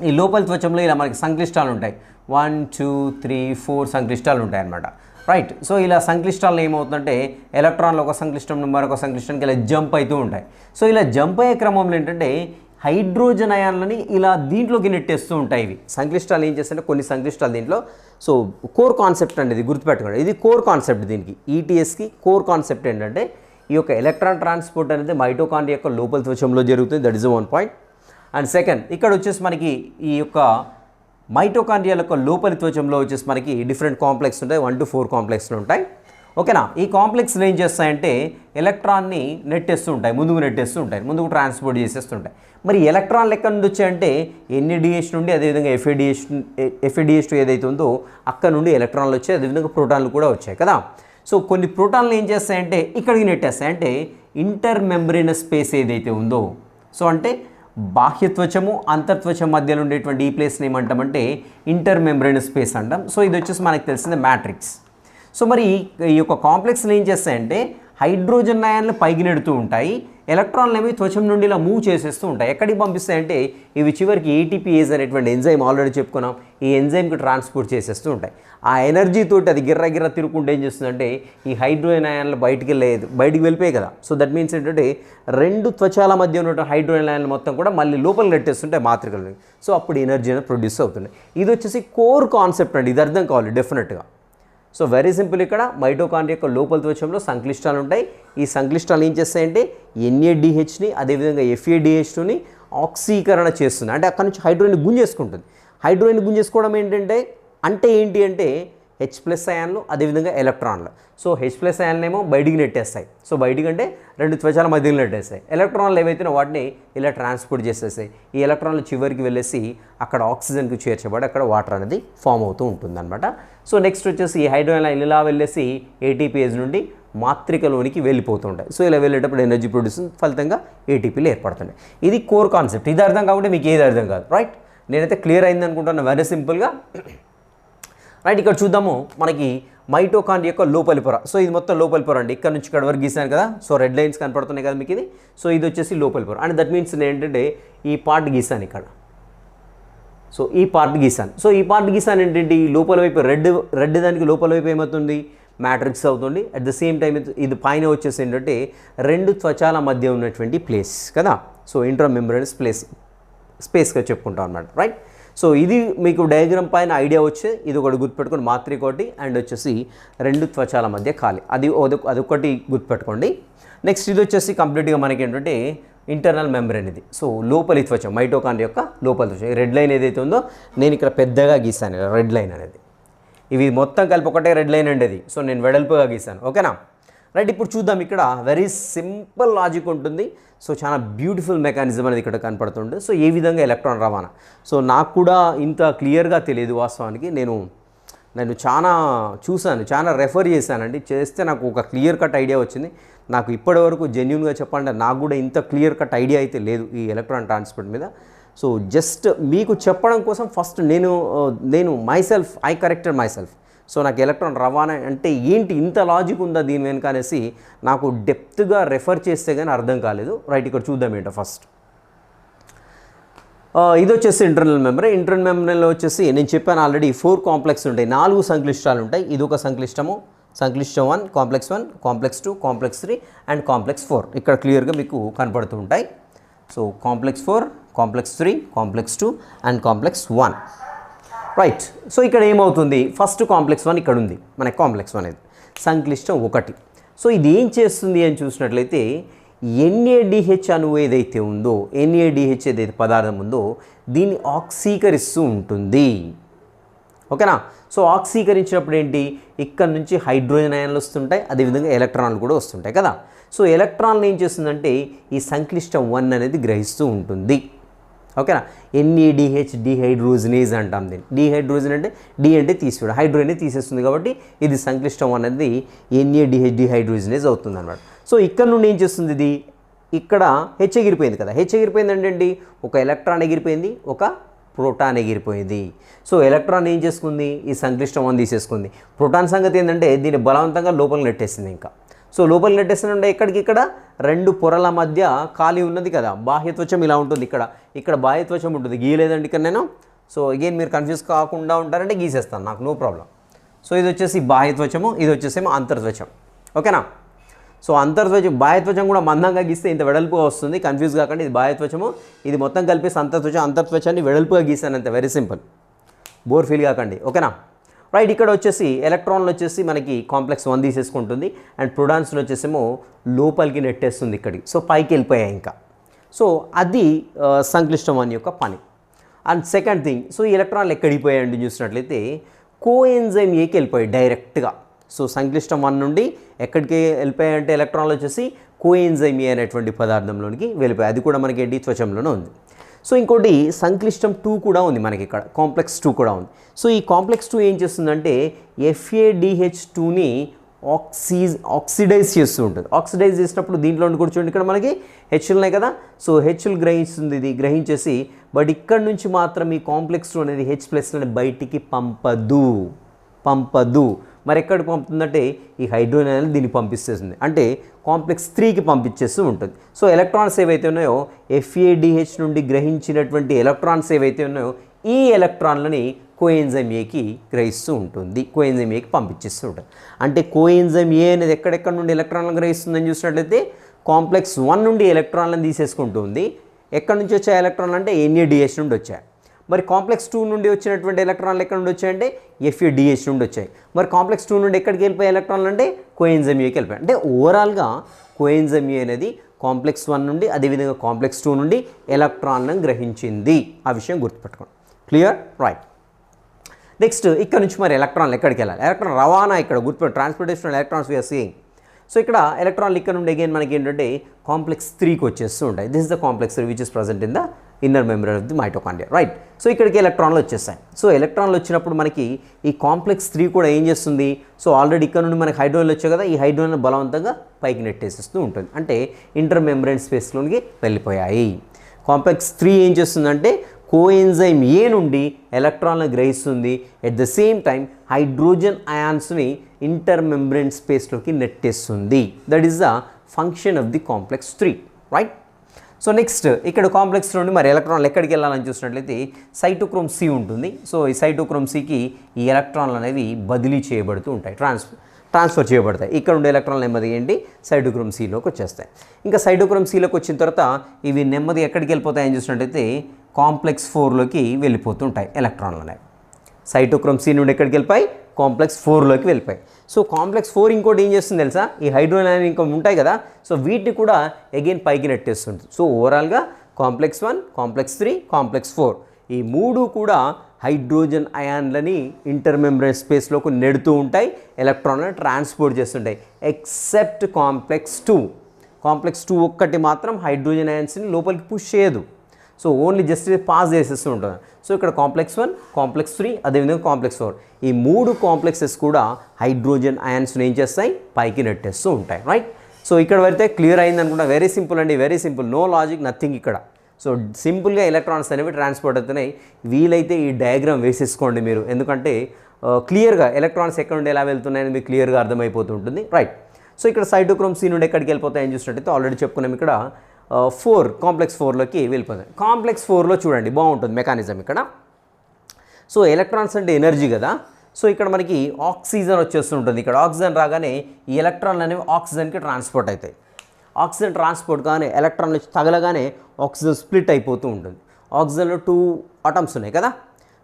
ఈ లోపలి త్వచంలో ఇలా మనకి సంక్లిష్టాలు ఉంటాయి, 1 2 3 4 సంక్లిష్టాలు ఉంటాయి అన్నమాట, రైట్. సో ఇలా సంక్లిష్టాలు ఏమవుతుందంటే ఎలక్ట్రాన్లు ఒక సంక్లిష్టం నుండి మరొక సంక్లిష్టానికి ఇలా జంప్ అవుతూ ఉంటాయి. సో ఇలా జంప్ అయ్యే క్రమంలో ఏంటంటే హైడ్రోజన్ అయాన్లని ఇలా దీంట్లోకి నెట్టేస్తూ ఉంటాయి. ఇవి సంక్లిష్టాలు ఏం చేస్తుంటే కొన్ని సంక్లిష్టాలు దీంట్లో. సో కోర్ కాన్సెప్ట్ అనేది గుర్తుపెట్టుకోండి, ఇది కోర్ కాన్సెప్ట్. దీనికి ETSకి కోర్ కాన్సెప్ట్ ఏంటంటే ఈ యొక్క ఎలక్ట్రాన్ ట్రాన్స్పోర్ట్ అనేది మైటోకాండ్రియా యొక్క లోపల త్వచంలో జరుగుతుంది, that is 1 point. And second, ఇక్కడ వచ్చేసి మనకి ఈ యొక్క మైటోకాండ్రియా యొక్క లోపలి త్వచంలో వచ్చేసి మనకి డిఫరెంట్ కాంప్లెక్స్ ఉంటాయి, 1 to 4 కాంప్లెక్స్లు ఉంటాయి, ఓకేనా. ఈ కాంప్లెక్స్లు ఏం చేస్తాయంటే ఎలక్ట్రాన్ని నెట్టేస్తూ ఉంటాయి, ముందుకు ట్రాన్స్పోర్ట్ చేసేస్తుంటాయి. మరి ఎలక్ట్రాన్లు ఎక్కడి నుండి వచ్చాయంటే NADH నుండి, అదేవిధంగా FADH2 ఏదైతే ఉందో అక్కడ నుండి ఎలక్ట్రాన్లు వచ్చాయి, అదేవిధంగా ప్రోటాన్లు కూడా వచ్చాయి కదా. సో కొన్ని ప్రోటాన్లు ఏం చేస్తాయంటే ఇక్కడికి నెట్టేస్తాయి, అంటే ఇంటర్ మెంబ్రేనస్ స్పేస్ ఏదైతే ఉందో, సో అంటే బాహ్యత్వచము అంతర్త్వచం మధ్యలో ఉండేటువంటి ఈ ప్లేస్ని ఏమంటామంటే ఇంటర్ మెంబ్రేన్ స్పేస్ అంటాం. సో ఇది వచ్చేసి మనకు తెలిసిందే మ్యాట్రిక్స్. సో మరి ఈ యొక్క కాంప్లెక్స్లు ఏం చేస్తాయంటే హైడ్రోజన్ అయాన్లు పైకి నెడుతూ ఉంటాయి, ఎలక్ట్రాన్లు ఏమి త్వచం నుండి ఇలా మూవ్ చేసేస్తూ ఉంటాయి. ఎక్కడికి పంపిస్తాయంటే ఇవి చివరికి ఏటీపీఏజ్ అనేటువంటి ఎంజైమ్ ఆల్రెడీ చెప్పుకున్నాం, ఈ ఎంజైమ్కి ట్రాన్స్పోర్ట్ చేసేస్తూ ఉంటాయి. ఆ ఎనర్జీతో అది గిర్ర తిరుగుకుంటే ఏం చేస్తుందంటే ఈ హైడ్రోజన్ అయాన్లు బయటికి వెళ్ళిపోయాయి కదా. సో దట్ మీన్స్ ఏంటంటే రెండు త్వచాల మధ్య ఉన్న హైడ్రోజన్ అయాన్లు మొత్తం కూడా మళ్ళీ లోపల నెట్టేస్తుంటాయి మాత్రికలు. సో అప్పుడు ఎనర్జీ అనేది ప్రొడ్యూస్ అవుతుంది. ఇది వచ్చేసి కోర్ కాన్సెప్ట్ అండి, ఇది అర్థం కావాలి డెఫినెట్గా. సో వెరీ సింపుల్, ఇక్కడ మైటోకాండ్రియా యొక్క లోపల త్వచంలో సంక్లిష్టాలు ఉంటాయి. ఈ సంక్లిష్టాలు ఏం చేస్తాయంటే NADHని అదేవిధంగా FADH2ని ఆక్సీకరణ చేస్తుంది. అంటే అక్కడ నుంచి హైడ్రోజన్ గుంజేసుకుంటుంది. హైడ్రోజన్ గుంజేసుకోవడం ఏంటి అంటే H+ అయాన్లు అదేవిధంగా ఎలక్ట్రాన్లు. సో H+ అయాన్లేమో బయటికి నెట్టేస్తాయి. సో బయటికి అంటే రెండు త్వచాల మధ్యలో నెట్టేస్తాయి. ఎలక్ట్రాన్లు ఏవైతే వాటిని ఇలా ట్రాన్స్పోర్ట్ చేసేస్తాయి. ఈ ఎలక్ట్రాన్లు చివరికి వెళ్ళేసి అక్కడ ఆక్సిజన్కి చేర్చబడి అక్కడ వాటర్ అనేది ఫామ్ అవుతూ ఉంటుంది అనమాట. సో నెక్స్ట్ వచ్చేసి ఈ హైడ్రోజన్ ఇలా వెళ్ళేసి ATPase నుండి మాత్రికలోనికి వెళ్ళిపోతుంటాయి. సో ఇలా వెళ్ళేటప్పుడు ఎనర్జీ ప్రొడ్యూస్ ఫలితంగా ATPలు ఏర్పడుతుంటాయి. ఇది కోర్ కాన్సెప్ట్. ఇది అర్థం కాకుంటే మీకు ఏది అర్థం కాదు, రైట్? నేనైతే క్లియర్ అయింది అనుకుంటున్నాను వెరీ సింపుల్గా, రైట్? ఇక్కడ చూద్దాము మనకి మైటోకాండ్రియా యొక్క లోపలి పొర. సో ఇది మొత్తం లోపలి పొర అండి, ఇక్కడ నుంచి ఇక్కడ వరకు గీసాను కదా. సో రెడ్ లైన్స్ కనపడుతున్నాయి కదా మీకు ఇది. సో ఇది వచ్చేసి లోపలి పొర. అండ్ దట్ మీన్స్ నేను ఏంటంటే ఈ పార్ట్ గీసాను ఇక్కడ. సో ఈ పార్ట్ గీసాను. సో ఈ పార్ట్ గీసాను ఏంటంటే ఈ లోపల వైపు రెడ్ దానికి లోపల వైపు ఏమవుతుంది, మ్యాట్రిక్స్ అవుతుంది. అట్ ద సేమ్ టైం ఇది పైన వచ్చేసి ఏంటంటే రెండు త్వచాల మధ్య ఉన్నటువంటి ప్లేస్ కదా. సో ఇంట్రా మెంబ్రేన్ స్పేస్గా చెప్పుకుంటాం అన్నమాట, రైట్? సో ఇది మీకు డయాగ్రామ్ పైన ఐడియా వచ్చే ఇది ఒకటి గుర్తుపెట్టుకోండి, మాత్రిక ఒకటి అండ్ వచ్చేసి రెండు త్వచాల మధ్య ఖాళీ, అదొకటి గుర్తుపెట్టుకోండి. నెక్స్ట్ ఇది వచ్చేసి కంప్లీట్గా మనకి ఏంటంటే ఇంటర్నల్ మెంబ్రేన్ ఇది. సో లోపలి త్వచం మైటోకాండ్రియా యొక్క లోపలి త్వచం. రెడ్ లైన్ ఏదైతే ఉందో నేను ఇక్కడ పెద్దగా గీసాను, రెడ్ లైన్ అనేది. ఇవి మొత్తం కలిపి ఒకటే రెడ్ లైన్ అండి అది. సో నేను వెడల్పుగా గీసాను, ఓకేనా, రైట్? ఇప్పుడు చూద్దాం, ఇక్కడ వెరీ సింపుల్ లాజిక్ ఉంటుంది. సో చాలా బ్యూటిఫుల్ మెకానిజం అనేది ఇక్కడ కనపడుతుంది. సో ఏ విధంగా ఎలక్ట్రాన్ రవాణా, సో నాకు కూడా ఇంత క్లియర్గా తెలియదు వాస్తవానికి. నేను చాలా చూశాను, చాలా రెఫర్ చేశానండి, చేస్తే నాకు ఒక క్లియర్ కట్ ఐడియా వచ్చింది. నాకు ఇప్పటివరకు జెన్యున్గా చెప్పాలంటే నాకు కూడా ఇంత క్లియర్ కట్ ఐడియా అయితే లేదు ఈ ఎలక్ట్రాన్ ట్రాన్స్పోర్ట్ మీద. సో జస్ట్ మీకు చెప్పడం కోసం ఫస్ట్ నేను I corrected my self. So నాకు ఎలక్ట్రాన్ రవాణా అంటే ఏంటి, ఇంత లాజిక్ ఉందా దీని వెనుక అనేసి నాకు డెప్త్గా రెఫర్ చేస్తే కానీ అర్థం కాలేదు, రైట్? ఇక్కడ చూద్దాం ఏంటో ఫస్ట్. ఇది వచ్చేసి ఇంటర్నల్ మెంబ్రేన్లో వచ్చేసి నేను చెప్పాను ఆల్రెడీ 4 కాంప్లెక్స్ ఉంటాయి, 4 సంక్లిష్టాలు ఉంటాయి. ఇది ఒక సంక్లిష్టం 1, complex 1, complex 2, complex 3 and complex 4 ఇక్కడ క్లియర్గా మీకు కనపడుతూ ఉంటాయి. So complex 4, complex 3, complex 2 and complex 1, right? So ఇక్కడ ఏమవుతుంది, ఫస్ట్ కాంప్లెక్స్ 1 ఇక్కడ ఉంది మనకి, కాంప్లెక్స్ 1 అనేది సంక్లిష్టం 1. సో ఇది ఏం చేస్తుంది అని చూసినట్లయితే NADH అణువు ఏదైతే ఉందో, NADH ఏదైతే పదార్థం ఉందో దీన్ని ఆక్సీకరిస్తూ ఉంటుంది, ఓకేనా? సో ఆక్సీకరించినప్పుడు ఏంటి, ఇక్కడ నుంచి హైడ్రోజన్ అయాన్లు వస్తుంటాయి, అదేవిధంగా ఎలక్ట్రాన్లు కూడా వస్తుంటాయి కదా. సో ఎలక్ట్రాన్లు ఏం చేస్తుందంటే ఈ సంక్లిష్టం 1 అనేది గ్రహిస్తూ ఉంటుంది, ఓకేనా? NADH డిహైడ్రోజనేజ్ అంటాం దీన్ని. డిహైడ్రోజన్ అంటే డి అంటే తీసివేయడం, హైడ్రోజన్ తీసేస్తుంది కాబట్టి ఇది సంక్లిష్టం అనేది NADH డిహైడ్రోజనేజ్ అవుతుంది అన్నమాట. సో ఇక్కడ నుండి ఏం చేస్తుంది, ఇది ఇక్కడ H ఎగిరిపోయింది కదా. H ఎగిరిపోయింది అంటే ఏంటి, ఒక ఎలక్ట్రాన్ ఎగిరిపోయింది, ఒక ప్రోటాన్ ఎగిరిపోయింది. సో ఎలక్ట్రాన్ ఏం చేసుకుంది, ఈ సంక్లిష్టం 1 తీసేసుకుంది. ప్రోటాన్ సంగతి ఏంటంటే దీన్ని బలవంతంగా లోపలికి నెట్టేసింది ఇంకా. సో లోపలికి నెట్టేస్తుంటే ఎక్కడికి, ఇక్కడ రెండు పొరల మధ్య ఖాళీ ఉన్నది కదా, బాహ్యత్వచం ఇలా ఉంటుంది, ఇక్కడ బాహ్యత్వచం ఉంటుంది, గీయలేదండి ఇక్కడ నేను. సో అగైన్ మీరు కన్ఫ్యూజ్ కాకుండా ఉంటారంటే గీసేస్తాను, నాకు నో ప్రాబ్లం. సో ఇది వచ్చేసి బాహ్యత్వచము, ఇది వచ్చేసేమో అంతర్త్వచం, ఓకేనా? సో బాహ్యత్వచం కూడా మందంగా గీస్తే ఇంత వెడల్పుగా వస్తుంది, కన్ఫ్యూజ్ కాకండి. ఇది బాహ్యత్వచము, ఇది మొత్తం కలిపేసి అంతర్త్వచాన్ని వెడల్పుగా గీసాను అంతే, వెరీ సింపుల్, బోర్ ఫీల్ కాకండి, ఓకేనా, రైట్? ఇక్కడ వచ్చేసి ఎలక్ట్రాన్లు వచ్చేసి మనకి కాంప్లెక్స్ 1 తీసేసుకుంటుంది అండ్ ప్రోటాన్స్ని వచ్చేసేమో లోపలికి నెట్టేస్తుంది ఇక్కడికి. సో పైకి వెళ్ళిపోయాయి ఇంకా. సో అది సంక్లిష్టం 1 యొక్క పని. అండ్ సెకండ్ థింగ్, సో ఈ ఎలక్ట్రాన్లు ఎక్కడికి పోయాయండి చూసినట్లయితే కోఎంజైమ్ ఏకి వెళ్ళిపోయాయి డైరెక్ట్గా. సో సంక్లిష్టం 1 నుండి ఎక్కడికి వెళ్ళిపోయాయంటే ఎలక్ట్రాన్లు వచ్చేసి కోఎంజైమ్ ఏ అనేటువంటి పదార్థంలోనికి వెళ్ళిపోయాయి. అది కూడా మనకి ఏంటి, త్వచంలోనే ఉంది. సో ఇంకోటి సంక్లిష్టం 2 కూడా ఉంది మనకి ఇక్కడ, కాంప్లెక్స్ 2 కూడా ఉంది. సో ఈ కాంప్లెక్స్ 2 ఏం చేస్తుందంటే FADH2ని ఆక్సిడైజ్ చేస్తూ ఉంటుంది. ఆక్సిడైజ్ చేసినప్పుడు దీంట్లో కూడా చూడండి ఇక్కడ మనకి హెచ్లు ఉన్నాయి కదా, సో హెచ్లు గ్రహిస్తుంది, ఇది గ్రహించేసి బట్ ఇక్కడ నుంచి మాత్రం ఈ కాంప్లెక్స్ 2 అనేది H+ బయటికి పంపదు. మరి ఎక్కడికి పంపుతుందంటే ఈ హైడ్రోజన్ అనేది దీన్ని పంపిస్తుంది, అంటే కాంప్లెక్స్ 3కి పంపించేస్తూ ఉంటుంది. సో ఎలక్ట్రాన్స్ ఏవైతే ఉన్నాయో FADH నుండి గ్రహించినటువంటి ఎలక్ట్రాన్స్ ఏవైతే ఉన్నాయో ఈ ఎలక్ట్రాన్లని కోఎంజైమ్ ఏకి గ్రహిస్తూ ఉంటుంది, కోఎంజైమ్ ఏకి పంపించేస్తూ ఉంటుంది. అంటే కోఎంజైమ్ ఏ అనేది ఎక్కడెక్కడ నుండి ఎలక్ట్రాన్లను గ్రహిస్తుందని చూసినట్లయితే కాంప్లెక్స్ 1 నుండి ఎలక్ట్రాన్లను తీసేసుకుంటుంది. ఎక్కడి నుంచి వచ్చాయి ఎలక్ట్రాన్లు అంటే NADH నుండి వచ్చాయి. మరి కాంప్లెక్స్ 2 నుండి వచ్చినటువంటి ఎలక్ట్రాన్లు ఎక్కడ నుండి వచ్చాయంటే FADH నుండి వచ్చాయి. మరి కాంప్లెక్స్ 2 నుండి ఎక్కడికి వెళ్ళిపోయి ఎలక్ట్రాన్లు అంటే కోఎంజైమ్ ఏకి వెళ్ళిపోయాయి. అంటే ఓవరాల్గా కోఎంజైమ్ ఏ అనేది కాంప్లెక్స్ 1 నుండి అదేవిధంగా కాంప్లెక్స్ 2 నుండి ఎలక్ట్రాన్లను గ్రహించింది. ఆ విషయం గుర్తుపెట్టుకోండి. క్లియర్? రైట్. నెక్స్ట్ ఇక్కడ నుంచి మరి ఎలక్ట్రాన్లు ఎక్కడికి వెళ్ళాలి? ఎలక్ట్రాన్ రవాణా ఇక్కడ గుర్తుపెట్టు, transportation electrons we are seeing. So ఇక్కడ ఎలక్ట్రాన్లు ఇక్కడ నుండి అగైన్ మనకి ఏంటంటే కాంప్లెక్స్ 3కి వచ్చేస్తూ ఉంటాయి. This is the complex 3 which is present in the inner membrane of the mitochondria, right. So ఇక్కడికి ఎలక్ట్రాన్లు వచ్చేస్తాయి. సో ఎలక్ట్రాన్లు వచ్చినప్పుడు మనకి ఈ కాంప్లెక్స్ 3 కూడా ఏం చేస్తుంది? సో ఆల్రెడీ ఇక్కడ నుండి మనకి హైడ్రోజన్లు వచ్చాయి కదా, ఈ హైడ్రోజన్ బలవంతంగా పైకి నెట్టేసేస్తూ ఉంటుంది, అంటే ఇంటర్ మెంబ్రేన్ స్పేస్లోనికి వెళ్ళిపోయాయి. కాంప్లెక్స్ 3 ఏం చేస్తుందంటే కోఎంజైమ్ ఏ నుండి ఎలక్ట్రాన్లను గ్రహిస్తుంది, at the same time hydrogen అయాన్స్ని ఇంటర్ మెంబ్రేన్ స్పేస్లోకి నెట్టేస్తుంది. That is the function of the complex 3, right. So next ఇక్కడ కాంప్లెక్స్ నుండి మరి ఎలక్ట్రాన్లు ఎక్కడికి వెళ్ళాలని చూసినట్లయితే సైటోక్రోమ్ C ఉంటుంది. సో ఈ సైటోక్రోమ్ Cకి ఈ ఎలక్ట్రాన్లు అనేవి బదిలీ చేయబడుతూ ఉంటాయి, ట్రాన్స్ఫర్ చేయబడతాయి. ఇక్కడ ఉండే ఎలక్ట్రాన్లు నెమ్మది ఏంటి సైటోక్రోమ్ Cలోకి వచ్చేస్తాయి. ఇంకా సైటోక్రోమ్ Cలోకి వచ్చిన తర్వాత ఇవి నెమ్మది ఎక్కడికి వెళ్ళిపోతాయని చూసినట్లయితే కాంప్లెక్స్ 4లోకి వెళ్ళిపోతుంటాయి ఎలక్ట్రాన్లు అనేవి. సైటోక్రోమ్ C నుండి ఎక్కడికి వెళ్ళిపోయి కాంప్లెక్స్ 4లోకి వెళ్ళిపోయి. సో కాంప్లెక్స్ 4 ఇంకోటి ఏం చేస్తుంది తెలుసా, ఈ హైడ్రోజన్ అనేవి ఇంకా ఉంటాయి కదా, సో వీటిని కూడా అగైన్ పైకి నెట్టేస్తుంది. సో ఓవరాల్గా కాంప్లెక్స్ 1, కాంప్లెక్స్ 3, కాంప్లెక్స్ 4 ఈ 3 కూడా హైడ్రోజన్ అయాన్లని ఇంటర్ మెంబ్రేన్ స్పేస్లోకి నెడుతూ ఉంటాయి, ఎలక్ట్రాన్లను ట్రాన్స్పోర్ట్ చేస్తుంటాయి. Except complex 2. కాంప్లెక్స్ 2 ఒక్కటి మాత్రం హైడ్రోజన్ అయాన్స్ని లోపలికి పుష్ చేయదు. సో ఓన్లీ జస్ట్ పాస్ చేసేస్తూ ఉంటుంది. సో ఇక్కడ కాంప్లెక్స్ 1, కాంప్లెక్స్ 3 అదేవిధంగా కాంప్లెక్స్ 4 ఈ 3 కాంప్లెక్సెస్ కూడా హైడ్రోజన్ అయాన్స్ని ఏం చేస్తాయి పైకి నెట్టేస్తూ ఉంటాయి, రైట్. సో ఇక్కడ వస్తే క్లియర్ అయింది అనుకుంటా. వెరీ సింపుల్ అండి, very simple, no logic, nothing ఇక్కడ. సో సింపుల్గా ఎలక్ట్రాన్స్ అనేవి ట్రాన్స్పోర్ట్ అవుతున్నాయి. వీలైతే ఈ డయాగ్రామ్ వేసేసుకోండి మీరు, ఎందుకంటే క్లియర్గా ఎలక్ట్రాన్స్ ఎక్కడ నుండి ఎలా వెళ్తున్నాయని మీకు క్లియర్గా అర్థమైపోతుంటుంది, రైట్. సో ఇక్కడ సైటోక్రోమ్ C నుండి ఎక్కడికి వెళ్ళిపోతాయని చూసినట్టయితే ఆల్రెడీ చెప్పుకున్నాం ఇక్కడ 4 కాంప్లెక్స్ 4లోకి వెళ్ళిపోతాయి. కాంప్లెక్స్ 4లో చూడండి బాగుంటుంది మెకానిజం ఇక్కడ. సో ఎలక్ట్రాన్స్ అంటే ఎనర్జీ కదా, సో ఇక్కడ మనకి ఆక్సిజన్ వచ్చేస్తుంటుంది. ఇక్కడ ఆక్సిజన్ రాగానే ఈ ఎలక్ట్రాన్లు అనేవి ఆక్సిజన్కి ట్రాన్స్పోర్ట్ అవుతాయి. ఆక్సిజన్ ట్రాన్స్పోర్ట్ కానీ ఎలక్ట్రాన్లు తగలగానే ఆక్సిజన్ స్ప్లిట్ అయిపోతూ ఉంటుంది. ఆక్సిజన్లో 2 ఆటమ్స్ ఉన్నాయి కదా,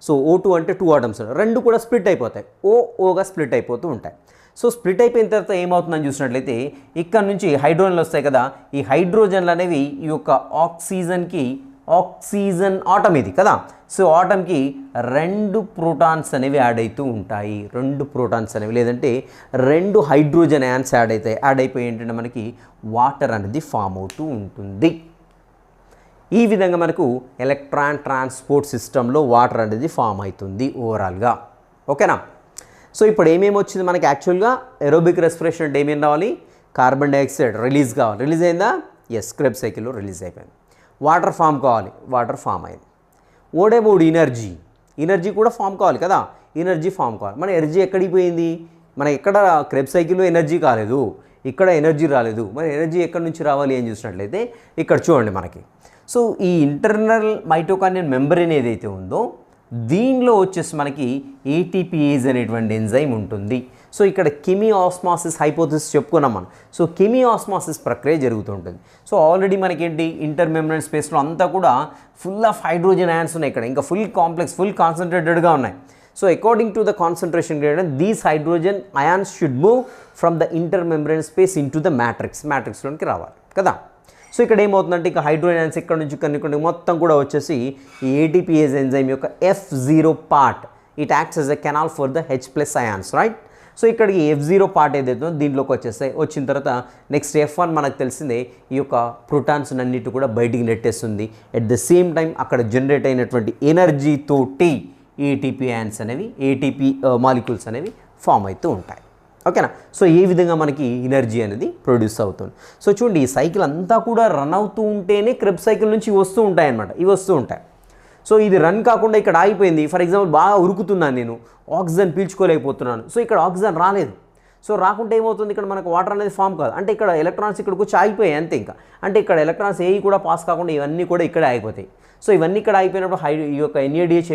సో O2 అంటే 2 ఆటమ్స్ ఉన్నాయి, రెండు కూడా స్ప్లిట్ అయిపోతాయి, ఓగా స్ప్లిట్ అయిపోతూ ఉంటాయి. సో స్ప్లిట్ అయిపోయిన తర్వాత ఏమవుతుందని చూసినట్లయితే ఇక్కడ నుంచి హైడ్రోజన్లు వస్తాయి కదా, ఈ హైడ్రోజన్లు అనేవి ఈ యొక్క ఆక్సిజన్ ఆటమ్ ఇది కదా, సో ఆటమ్కి 2 ప్రోటాన్స్ అనేవి యాడ్ అవుతూ ఉంటాయి. 2 ప్రోటాన్స్ అనేవి లేదంటే 2 హైడ్రోజన్ అయాన్స్ యాడ్ అయిపోయి ఏంటంటే మనకి వాటర్ అనేది ఫామ్ అవుతూ ఉంటుంది. ఈ విధంగా మనకు ఎలక్ట్రాన్ ట్రాన్స్పోర్ట్ సిస్టంలో వాటర్ అనేది ఫామ్ అవుతుంది ఓవరాల్గా, ఓకేనా. సో ఇప్పుడు ఏమేమి వచ్చింది మనకి యాక్చువల్గా ఏరోబిక్ రెస్పిరేషన్ అంటే ఏమేమి రావాలి, కార్బన్ డైఆక్సైడ్ రిలీజ్ కావాలి, రిలీజ్ అయిందా, ఎస్ క్రెబ్స్ సైకిల్లో రిలీజ్ అయిపోయింది. వాటర్ ఫామ్ కావాలి, వాటర్ ఫామ్ అయింది. వాట్ అబౌట్ ఎనర్జీ కూడా ఫామ్ కావాలి కదా, ఎనర్జీ ఫామ్ కావాలి. మన ఎనర్జీ ఎక్కడికి పోయింది, మన ఎక్కడ క్రెబ్స్ సైకిల్లో ఎనర్జీ కాలేదు, ఇక్కడ ఎనర్జీ రాలేదు, మరి ఎనర్జీ ఎక్కడి నుంచి రావాలి అని చూసినట్లయితే ఇక్కడ చూడండి మనకి. సో ఈ ఇంటర్నల్ మైటోకాండ్రియల్ మెంబ్రేన్ ఏదైతే ఉందో దీనిలో వచ్చేసి మనకి ATPase అనేటువంటి ఎంజైమ్ ఉంటుంది. సో ఇక్కడ కెమియోస్మాసిస్ హైపోథిసిస్ చెప్పుకున్నాం మనం. సో కెమియోస్మాసిస్ ప్రక్రియ జరుగుతూ ఉంటుంది. సో ఆల్రెడీ మనకేంటి ఇంటర్ మెంబ్రేన్ స్పేస్లో అంతా కూడా ఫుల్ ఆఫ్ హైడ్రోజన్ అయాన్స్ ఉన్నాయి, ఇక్కడ ఇంకా ఫుల్ కాన్సన్ట్రేటెడ్గా ఉన్నాయి. So according to the concentration gradient these hydrogen ions should move from the intermembrane space into the మ్యాట్రిక్స్లోకి రావాలి కదా. సో ఇక్కడ ఏమవుతుందంటే ఇక హైడ్రోజన్స్ ఇక్కడ నుంచి ఇక్కడ మొత్తం కూడా వచ్చేసి ఈ ATPase ఎంజైమ్ యొక్క F0 part it acts as a canal for the H+ ions, right. So ఇక్కడికి F0 పార్ట్ ఏదైతే దీంట్లోకి వచ్చేస్తాయి. వచ్చిన తర్వాత నెక్స్ట్ F1 మనకు తెలిసిందే ఈ యొక్క ప్రోటాన్స్ అన్నిటి కూడా బయటికి నెట్టేస్తుంది. ఎట్ ద సేమ్ టైం అక్కడ జనరేట్ అయినటువంటి ఎనర్జీ తోటి ATP అయాన్స్ అనేవి ATP మాలిక్యూల్స్ అనేవి ఫామ్ అవుతూ ఉంటాయి. ఓకేనా. సో ఈ విధంగా మనకి ఎనర్జీ అనేది ప్రొడ్యూస్ అవుతుంది. సో చూడండి ఈ సైకిల్ అంతా కూడా రన్ అవుతూ ఉంటేనే క్రెబ్స్ సైకిల్ నుంచి వస్తూ ఉంటాయన్నమాట, ఇవి వస్తూ ఉంటాయి. సో ఇది రన్ కాకుండా ఇక్కడ ఆగిపోయింది. ఫర్ ఎగ్జాంపుల్ బాగా ఉరుకుతున్నాను నేను, ఆక్సిజన్ పీల్చుకోలేకపోతున్నాను. సో ఇక్కడ ఆక్సిజన్ రాలేదు. సో రాకుంటే ఏమవుతుంది, ఇక్కడ మనకు వాటర్ అనేది ఫామ్ కాదు. అంటే ఇక్కడ ఎలక్ట్రాన్స్ ఇక్కడికి వచ్చి ఆగిపోయాయి అంతే. ఇంకా అంటే ఇక్కడ ఎలక్ట్రాన్స్ ఏవి కూడా పాస్ కాకుండా ఇవన్నీ కూడా ఇక్కడే ఆగిపోతాయి. సో ఇవన్నీ ఇక్కడ ఆగిపోయినప్పుడు ఈ యొక్క NADH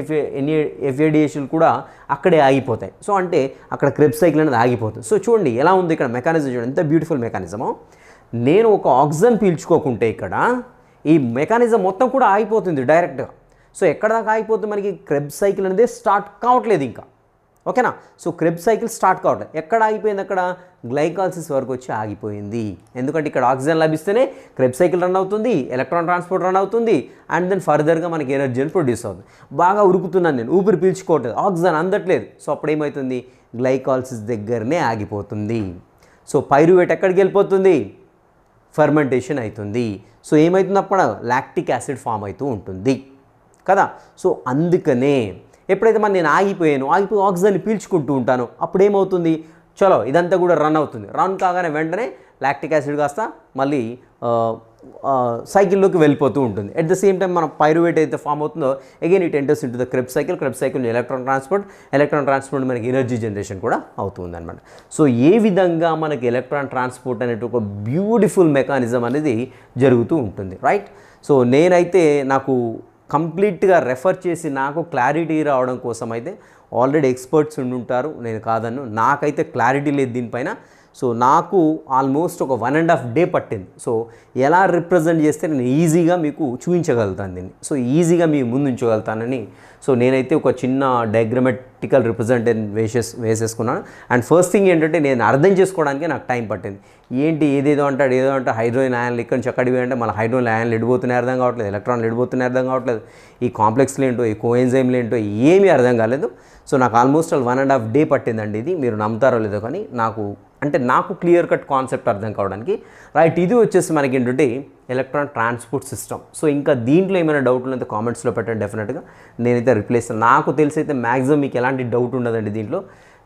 FADHలు కూడా అక్కడే ఆగిపోతాయి. సో అంటే అక్కడ క్రెబ్స్ సైకిల్ అనేది ఆగిపోతుంది. సో చూడండి ఎలా ఉంది ఇక్కడ మెకానిజం, చూడండి ఎంత బ్యూటిఫుల్ మెకానిజము. నేను ఒక ఆక్సిజన్ పీల్చుకోకుంటే ఇక్కడ ఈ మెకానిజం మొత్తం కూడా ఆగిపోతుంది డైరెక్ట్గా. సో ఎక్కడ దాకా ఆగిపోతుంది, మనకి క్రెబ్స్ సైకిల్ అనేది స్టార్ట్ కావట్లేదు ఇంకా. ఓకేనా. సో క్రెబ్స్ సైకిల్ స్టార్ట్ కావట్లేదు. ఎక్కడ ఆగిపోయింది, అక్కడ గ్లైకాలసిస్ వరకు వచ్చి ఆగిపోయింది. ఎందుకంటే ఇక్కడ ఆక్సిజన్ లభిస్తేనే క్రెబ్స్ సైకిల్ రన్ అవుతుంది, ఎలక్ట్రాన్ ట్రాన్స్పోర్ట్ రన్ అవుతుంది, అండ్ దెన్ ఫర్దర్గా మనకి ఎనర్జీ ప్రొడ్యూస్ అవుతుంది. బాగా ఉరుకుతున్నాను నేను, ఊపిరి పీల్చుకోవట్లేదు, ఆక్సిజన్ అందట్లేదు. సో అప్పుడు ఏమవుతుంది, గ్లైకాలసిస్ దగ్గరనే ఆగిపోతుంది. సో పైరువేట్ ఎక్కడికి వెళ్ళిపోతుంది, ఫర్మెంటేషన్ అవుతుంది. సో ఏమవుతుంది, అప్పుడు లాక్టిక్ యాసిడ్ ఫామ్ అవుతూ ఉంటుంది కదా. సో అందుకనే ఎప్పుడైతే నేను ఆగిపోయి ఆక్సిజన్ పీల్చుకుంటూ ఉంటానో అప్పుడు ఏమవుతుంది, చలో ఇదంతా కూడా రన్ అవుతుంది. రన్ కాగానే వెంటనే లాక్టిక్ యాసిడ్ కాస్త మళ్ళీ సైకిల్లోకి వెళ్ళిపోతూ ఉంటుంది. అట్ ద సేమ్ టైం మన పైరువేట్ అయితే ఫామ్ అవుతుందో again it enters into the Krebs cycle electron transport మనకి ఎనర్జీ జనరేషన్ కూడా అవుతుంది అనమాట. సో ఏ విధంగా మనకి ఎలక్ట్రాన్ ట్రాన్స్పోర్ట్ అనేది ఒక బ్యూటిఫుల్ మెకానిజం అనేది జరుగుతూ ఉంటుంది, రైట్. సో నేనైతే నాకు కంప్లీట్గా రెఫర్ చేసి నాకు క్లారిటీ రావడం కోసం అయితే ఆల్రెడీ ఎక్స్పర్ట్స్ ఉండుంటారు, నేను కాదన్ను. నాకైతే క్లారిటీ లేదు దీనిపైన. సో నాకు ఆల్మోస్ట్ ఒక 1.5 డే పట్టింది. సో ఎలా రిప్రజెంట్ చేస్తే నేను ఈజీగా మీకు చూపించగలుగుతాను దీన్ని, సో ఈజీగా మీ ముందు ఉంచగలుగుతానని. సో నేనైతే ఒక చిన్న డయాగ్రమాటికల్ రిప్రజెంటేషన్ వేసేసుకున్నాను. అండ్ ఫస్ట్ థింగ్ ఏంటంటే నేను అర్థం చేసుకోవడానికి నాకు టైం పట్టింది. ఏంటి ఏదో అంటే హైడ్రోజన్ అయాన్లు ఇక్కడి నుంచి అక్కడికి అంటే మన హైడ్రోజన్ అయాన్లు ఎడిపోతున్నాయి అర్థం కావట్లేదు, ఎలక్ట్రాన్లు ఎడిపోతున్నాయి అర్థం కావట్లేదు, ఈ కాంప్లెక్స్లు ఏంటో ఈ కోఎంజైమ్లు ఏంటో ఏమీ అర్థం కాలేదు. సో నాకు ఆల్మోస్ట్ 1.5 డే పట్టిందండి. ఇది మీరు నమ్ముతారో లేదో కానీ నాకు క్లియర్ కట్ కాన్సెప్ట్ అర్థం కావడానికి, రైట్. ఇది వచ్చేసి మనకి ఏంటంటే ఎలక్ట్రాన్ ట్రాన్స్పోర్ట్ సిస్టమ్. సో ఇంకా దీంట్లో ఏమైనా డౌట్లు అయితే కామెంట్స్లో పెట్టండి, డెఫినెట్గా నేనైతే రిప్లై ఇస్తాను. నాకు తెలిసి అయితే మ్యాక్సిమం మీకు ఎలాంటి డౌట్ ఉండదండి దీంట్లో.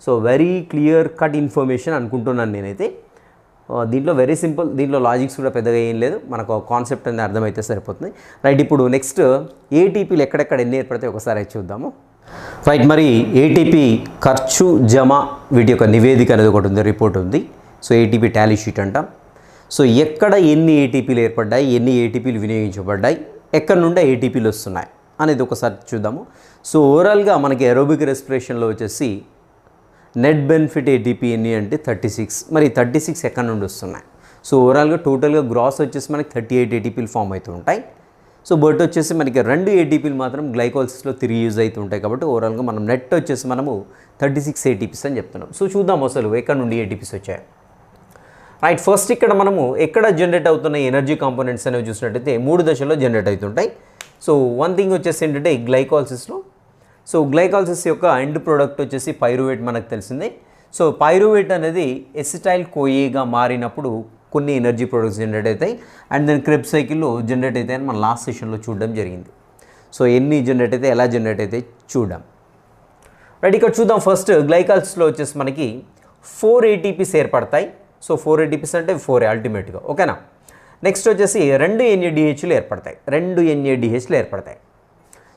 So very clear cut information అనుకుంటున్నాను నేనైతే. దీంట్లో వెరీ సింపుల్, దీంట్లో లాజిక్స్ కూడా పెద్దగా ఏం లేదు, మనకు కాన్సెప్ట్ అనేది అర్థమైతే సరిపోతుంది, రైట్. ఇప్పుడు నెక్స్ట్ ఏటీపీలు ఎక్కడెక్కడ ఎన్ని ఏర్పడతాయి ఒకసారి చూద్దాము, రైట్. మరి ఏటీపీ ఖర్చు జమ వీటి యొక్క నివేదిక అనేది ఒకటి ఉంది, రిపోర్ట్ ఉంది. సో ఏటీపీ టాలీ షీట్ అంటాం. సో ఎక్కడ ఎన్ని ఏటీపీలు ఏర్పడ్డాయి, ఎన్ని ఏటీపీలు వినియోగించబడ్డాయి, ఎక్కడి నుండి ఏటీపీలు వస్తున్నాయి అనేది ఒకసారి చూద్దాము. సో ఓవరాల్గా మనకి ఏరోబిక్ రెస్పిరేషన్లో వచ్చేసి నెట్ బెనిఫిట్ ఏటీపీ ఎన్ని అంటే 36. మరి 36 ఎక్కడి నుండి వస్తున్నాయి. సో ఓవరాల్గా టోటల్గా గ్రాస్ వచ్చేసి మనకి 38 ఏటీపీలు ఫామ్ అవుతూ ఉంటాయి. సో బట్ వచ్చేసి మనకి 2 ఏటీపీలు మాత్రం గ్లైకోలిసిస్లో తిరిగి యూజ్ అవుతూ ఉంటాయి. కాబట్టి ఓవరాల్గా మనం నెట్ వచ్చేసి మనము 36 ఏటీపీస్ అని చెప్తున్నాం. సో చూద్దాం అసలు ఎక్కడ నుండి ఏటీపీస్ వచ్చాయి, రైట్. ఫస్ట్ ఇక్కడ మనము ఎక్కడ జనరేట్ అవుతున్న ఎనర్జీ కాంపోనెంట్స్ అనేవి చూసినట్టయితే 3 దశల్లో జనరేట్ అవుతుంటాయి. సో వన్ థింగ్ వచ్చేసి ఏంటంటే గ్లైకోలిసిస్లో, సో గ్లైకోలిసిస్ యొక్క ఎండ్ ప్రోడక్ట్ వచ్చేసి పైరువేట్ మనకు తెలిసిందే. సో పైరువేట్ అనేది ఎసిటైల్ కోఏగా మారినప్పుడు కొన్ని ఎనర్జీ ప్రొడక్ట్స్ జనరేట్ అవుతాయి, అండ్ దెన్ క్రెబ్స్ సైకిల్లో జనరేట్ అవుతాయని మన లాస్ట్ సెషన్లో చూడడం జరిగింది. సో ఎన్ని జనరేట్ అయితే ఎలా జనరేట్ అయితే చూద్దాం, రైట్. ఇక్కడ చూద్దాం. ఫస్ట్ గ్లైకాలిసిస్లో వచ్చేసి మనకి 4 ఏటీపీస్ ఏర్పడతాయి. సో 4 ఏటీపీస్ అంటే 4 అల్టిమేట్గా, ఓకేనా. నెక్స్ట్ వచ్చేసి 2 NADHలు ఏర్పడతాయి, 2 NADHలు ఏర్పడతాయి.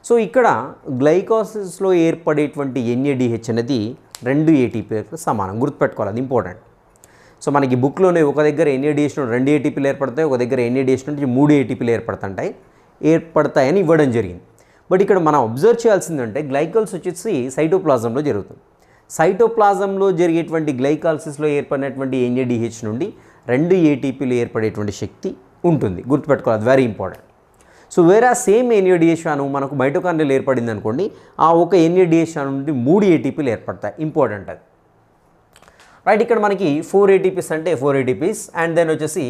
సో ఇక్కడ గ్లైకోసిస్లో ఏర్పడేటువంటి NADH అనేది 2 ఏటీపీలకు సమానం, గుర్తుపెట్టుకోవాలి, అది ఇంపార్టెంట్. సో మనకి బుక్లోనే ఒక దగ్గర NADH నుండి 2 ఏటీపీలు ఏర్పడతాయి, ఒక దగ్గర NADH నుండి 3 ఏటీపీలు ఏర్పడతాయని ఇవ్వడం జరిగింది. బట్ ఇక్కడ మనం అబ్జర్వ్ చేయాల్సిందంటే గ్లైకోలిసిస్ వచ్చేసి సైటోప్లాజంలో జరుగుతుంది. సైటోప్లాజంలో జరిగేటువంటి గ్లైకాలిసిస్లో ఏర్పడినటువంటి NADH నుండి 2 ఏటీపీలు ఏర్పడేటువంటి శక్తి ఉంటుంది, గుర్తుపెట్టుకోవాలి, అది వెరీ ఇంపార్టెంట్. సో వేరే సేమ్ NADH అణువు మనకు మైటోకాండ్రియాలో ఏర్పడింది అనుకోండి, ఆ ఒక NADH అణువు నుండి 3 ఏటీపీలు ఏర్పడతాయి, ఇంపార్టెంట్ అది, రైట్. ఇక్కడ మనకి 4 ఏటీపీస్ అంటే 4 ఏటీపీస్, అండ్ దెన్ వచ్చేసి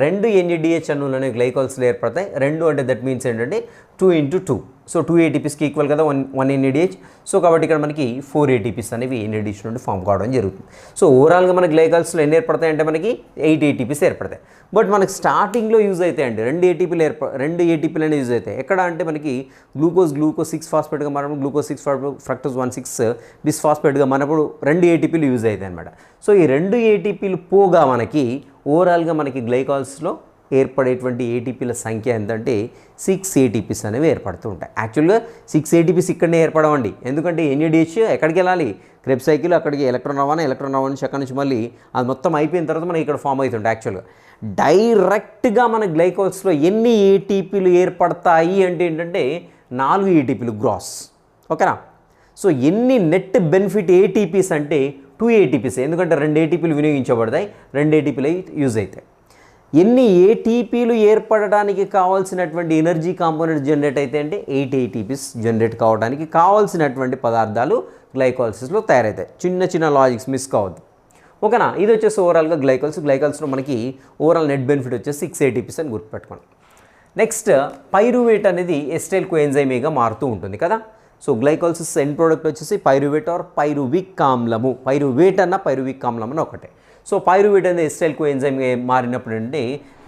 2 NADH అణువులు అనేవి గ్లైకోలిసిస్లో ఏర్పడతాయి. 2 అంటే దట్ మీన్స్ ఏంటంటే 2 × 2. సో 2 ATPsకి ఈక్వల్ కదా 1 NADH. సో కాబట్టి ఇక్కడ మనకి 4 ATPs అనేవి NADH నుండి ఫామ్ కావడం జరుగుతుంది. సో ఓవరాల్గా మనకి గ్లైకాల్స్లో ఎన్ని ఏర్పడతాయి అంటే మనకి 8 ATPs ఏర్పడతాయి. బట్ మనకి స్టార్టింగ్లో యూజ్ అవుతాయండి 2 ATPలు అనేవి యూజ్ అవుతాయి. ఎక్కడ అంటే మనకి గ్లూకోజ్ 6 ఫాస్ఫేట్గా మారినప్పుడు గ్లూకోజ్ 6 ఫ్రక్టోజ్ 1,6 బిస్ ఫాస్ఫేట్గా మారినప్పుడు 2 ATPలు యూజ్ అవుతాయి అనమాట. సో ఈ 2 ATPలు పోగా మనకి ఓవరాల్గా మనకి గ్లైకాల్స్లో ఏర్పడేటువంటి ఏటీపీల సంఖ్య ఎంతంటే 6 ATPs అనేవి ఏర్పడుతూ ఉంటాయి. యాక్చువల్గా 6 ATPs ఇక్కడనే ఏర్పడవండి. ఎందుకంటే NADH ఎక్కడికి వెళ్ళాలి, క్రెబ్స్ సైకిల్, అక్కడికి ఎలక్ట్రాన్ నుంచి అక్కడి నుంచి మళ్ళీ అది మొత్తం అయిపోయిన తర్వాత మనకి ఇక్కడ ఫామ్ అవుతుంటాయి. యాక్చువల్గా డైరెక్ట్గా మన గ్లైకోల్స్లో ఎన్ని ఏటీపీలు ఏర్పడతాయి అంటే ఏంటంటే 4 ATPలు గ్రాస్. ఓకేనా. సో ఎన్ని నెట్ బెనిఫిట్ ATPs అంటే 2 ATPs. ఎందుకంటే 2 ATPలు వినియోగించబడతాయి, 2 ATPలు యూజ్ అవుతాయి. ఎన్ని ఏటీపీలు ఏర్పడడానికి కావాల్సినటువంటి ఎనర్జీ కాంపోనెంట్ జనరేట్ అయితే అంటే 8 ATPs జనరేట్ కావడానికి కావాల్సినటువంటి పదార్థాలు గ్లైకాలసిస్లో తయారవుతాయి. చిన్న లాజిక్స్ మిస్ కావద్దు. ఓకేనా. ఇది వచ్చేసి ఓవరాల్గా గ్లైకాల్స్లో మనకి ఓవరాల్ నెట్ బెనిఫిట్ వచ్చేసి 6 ATPs అని గుర్తుపెట్టుకోండి. నెక్స్ట్ పైరువేట్ అనేది ఎస్టైల్ కోఎంజైమీగా మారుతూ ఉంటుంది కదా. సో గ్లైకాలసిస్ ఎండ్ ప్రోడక్ట్ వచ్చేసి పైరువేట్ ఆర్ పైరువిక్ ఆమ్లము. పైరువేట్ అన్న పైరువిక్ ఆమ్లం అని ఒకటే. సో పైరువేట్ అనేది ఎస్టైల్ కోఎంజైమ్గా మారినప్పుడు అంటే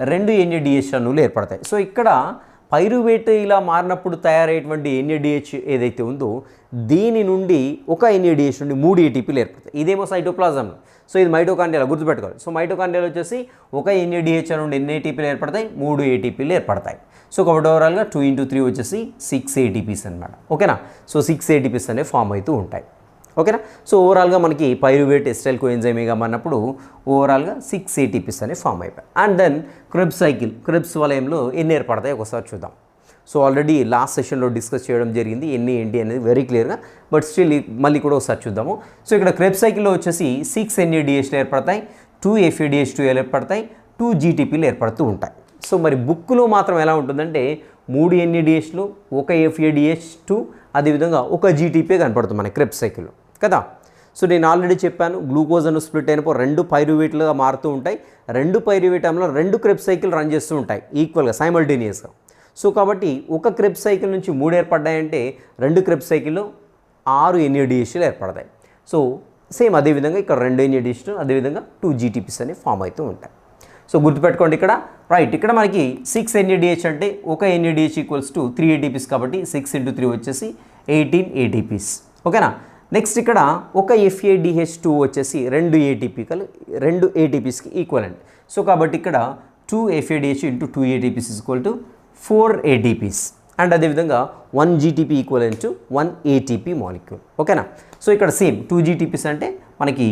2 NADH అణువులు ఏర్పడతాయి. సో ఇక్కడ పైరువేట్ ఇలా మారినప్పుడు తయారయ్యేటువంటి NADH ఏదైతే ఉందో దీని నుండి ఒక NADH నుండి 3 ATPలు ఏర్పడతాయి. ఇదేమో సైటోప్లాజంలో. సో ఇది మైటోకాండ్రియాలో గుర్తుపెట్టుకోవాలి. సో మైటోకాండ్రియాలో వచ్చేసి ఒక NADH నుండి ఎన్ని ATPలు ఏర్పడతాయి, 3 ATPలు ఏర్పడతాయి. సో కాబట్టి ఓవరాల్గా 2 × 3 వచ్చేసి 6 ATPs అనమాట. ఓకేనా. సో 6 ATPs అనేవి ఫామ్ అవుతూ ఉంటాయి. ఓకేనా. సో ఓవరాల్గా మనకి పైరువేట్ ఎస్టైల్ కోఎంజైమీగా మారినప్పుడు ఓవరాల్గా 6 ATPs అనేవి ఫామ్ అయిపోయాయి. అండ్ దెన్ క్రెబ్స్ వలయంలో ఎన్ని ఏర్పడతాయి ఒకసారి చూద్దాం. సో ఆల్రెడీ లాస్ట్ సెషన్లో డిస్కస్ చేయడం జరిగింది ఏంటి అనేది వెరీ క్లియర్గా. బట్ స్టిల్ మళ్ళీ కూడా ఒకసారి చూద్దాము. సో ఇక్కడ క్రెబ్స్ సైకిల్లో వచ్చేసి 6 NADHలు ఏర్పడతాయి, 2 FADH2 ఏర్పడతాయి, 2 GTPలు ఏర్పడుతూ ఉంటాయి. సో మరి బుక్లో మాత్రం ఎలా ఉంటుందంటే 3 NADHలు, ఒక FADH2, అదేవిధంగా ఒక GTP కనపడుతుంది మన క్రెబ్స్ సైకిల్లో కదా. సో నేను ఆల్రెడీ చెప్పాను గ్లూకోజ్ అను స్ప్లిట్ అయినప్పుడు 2 పైరువేట్లుగా మారుతూ ఉంటాయి. 2 పైరువేట్ ఆమ్లం 2 క్రెబ్స్ సైకిల్ రన్ చేస్తూ ఉంటాయి ఈక్వల్గా సైమల్టేనియస్గా. సో కాబట్టి ఒక క్రెబ్స్ సైకిల్ నుంచి 3 ఏర్పడ్డాయంటే 2 క్రెబ్స్ సైకిల్లో 6 NADHలు ఏర్పడతాయి. సో సేమ్ అదేవిధంగా ఇక్కడ 2 NADH అదేవిధంగా 2 GTPs అనేవి ఫామ్ అవుతూ ఉంటాయి. సో గుర్తుపెట్టుకోండి ఇక్కడ రైట్. ఇక్కడ మనకి 6 NADH అంటే ఒక NADH = 3 ATPs కాబట్టి 6 × 3 వచ్చేసి 18 ATPs. ఓకేనా. నెక్స్ట్ ఇక్కడ ఒక FADH2 వచ్చేసి 2 ATPsకి ఈక్వలెంట్. సో కాబట్టి ఇక్కడ 2 FADH × 2 ATPs = 4 ATPs. అండ్ అదేవిధంగా 1 GTP equivalent to 1 ATP molecule. ఓకేనా. సో ఇక్కడ సేమ్ 2 GTPs అంటే మనకి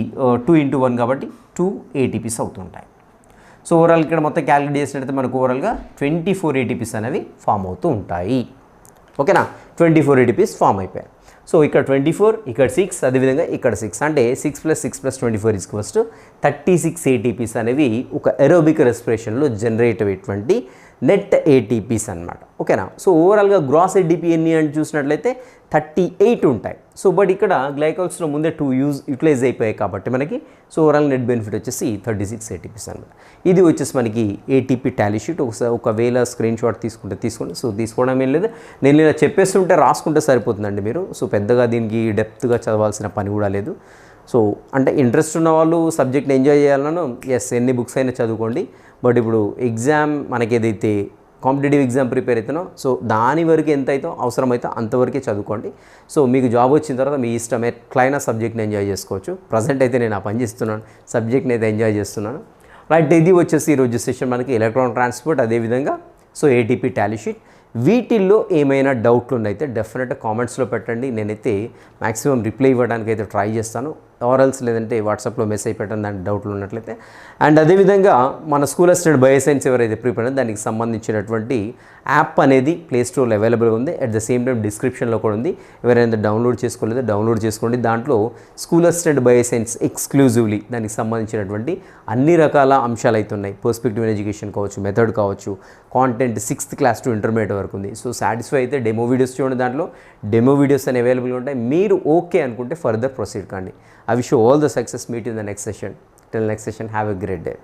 2 × 1 కాబట్టి 2 ATPs అవుతుంటాయి. సో ఓవరాల్ ఇక్కడ మొత్తం క్యాలిక్యులేట్ చేసినట్లయితే మనకు ఓవరాల్గా 24 ATPs అనేవి ఫామ్ అవుతూ ఉంటాయి. ఓకేనా. 24 ATPs ఫామ్ అయిపోయాయి. సో ఇక్కడ 24, ఇక్కడ 6, అదేవిధంగా ఇక్కడ 6 అంటే 6 + 6 + 24 = 36 ATPs అనేవి ఒక ఎరోబిక్ రెస్పిరేషన్లో జనరేట్ అయ్యేటువంటి నెట్ ATPs అనమాట. ఓకేనా. సో ఓవరాల్గా గ్రాస్ ATP ఎన్ని అని చూసినట్లయితే 38 ఉంటాయి. సో బట్ ఇక్కడ గ్లైకాల్స్లో ముందే 2 యూటిలైజ్ అయిపోయాయి కాబట్టి మనకి సో ఓవరాల్ నెట్ బెనిఫిట్ వచ్చేసి 36 ATPs అనమాట. ఇది వచ్చేసి మనకి ATP టాలీ షీట్. ఒకవేళ స్క్రీన్ షాట్ తీసుకోండి. సో తీసుకోవడం ఏం లేదు, నేను ఇలా చెప్పేస్తుంటే రాసుకుంటే సరిపోతుందండి మీరు. సో పెద్దగా దీనికి డెప్త్గా చదవాల్సిన పని కూడా లేదు. సో అంటే ఇంట్రెస్ట్ ఉన్న వాళ్ళు సబ్జెక్ట్ని ఎంజాయ్ చేయాలను ఎన్ని బుక్స్ అయినా చదువుకోండి. బట్ ఇప్పుడు ఎగ్జామ్ మనకి ఏదైతే కాంపిటేటివ్ ఎగ్జామ్ ప్రిపేర్ అవుతానో సో దాని వరకు ఎంత అయితే అవసరమైతే అంతవరకే చదువుకోండి. సో మీకు జాబ్ వచ్చిన తర్వాత మీ ఇష్టం ఎట్లయినా సబ్జెక్ట్ని ఎంజాయ్ చేసుకోవచ్చు. ప్రజెంట్ అయితే నేను ఆ పని చేస్తున్నాను, సబ్జెక్ట్ని అయితే ఎంజాయ్ చేస్తున్నాను. రైట్. ఇది వచ్చేసి ఈరోజు సెషన్ మనకి ఎలక్ట్రాన్ ట్రాన్స్పోర్ట్ అదేవిధంగా సో ATP టాలీ షీట్. వీటిల్లో ఏమైనా డౌట్లు ఉన్నైతే డెఫినెట్గా కామెంట్స్లో పెట్టండి. నేనైతే మ్యాక్సిమం రిప్లై ఇవ్వడానికి అయితే ట్రై చేస్తాను. ఆర్ఎల్స్ లేదంటే వాట్సాప్లో మెసేజ్ పెట్టండి దానికి డౌట్లు ఉన్నట్లయితే. అండ్ అదేవిధంగా మన స్కూల్ అసిస్టెంట్ బయోసైన్స్ ఎవరైతే ప్రిపేర్ అయ్యారో దానికి సంబంధించినటువంటి యాప్ అనేది ప్లే స్టోర్లో అవైలబుల్గా ఉంది. అట్ ద సేమ్ టైం డిస్క్రిప్షన్లో కూడా ఉంది. ఎవరైనా డౌన్లోడ్ చేసుకోలేదో డౌన్లోడ్ చేసుకోండి. దాంట్లో స్కూల్ అసిస్టెంట్ బయోసైన్స్ ఎక్స్క్లూజివ్లీ దానికి సంబంధించినటువంటి అన్ని రకాల అంశాలు అయితే ఉన్నాయి. పర్స్పెక్టివ్ ఇన్ ఎడ్యుకేషన్ కావచ్చు, మెథడ్ కావచ్చు, content 6th class to intermediate వరకు ఉంది. సో సాటిస్ఫై అయితే డెమో వీడియోస్ చూడండి. దాంట్లో డెమో వీడియోస్ అనేవి అవైలబుల్గా ఉంటాయి. మీరు ఓకే అనుకుంటే ఫర్దర్ ప్రొసీడ్ కండి. I wish you all the success. Meet you in the next session. Till next session, have a great day.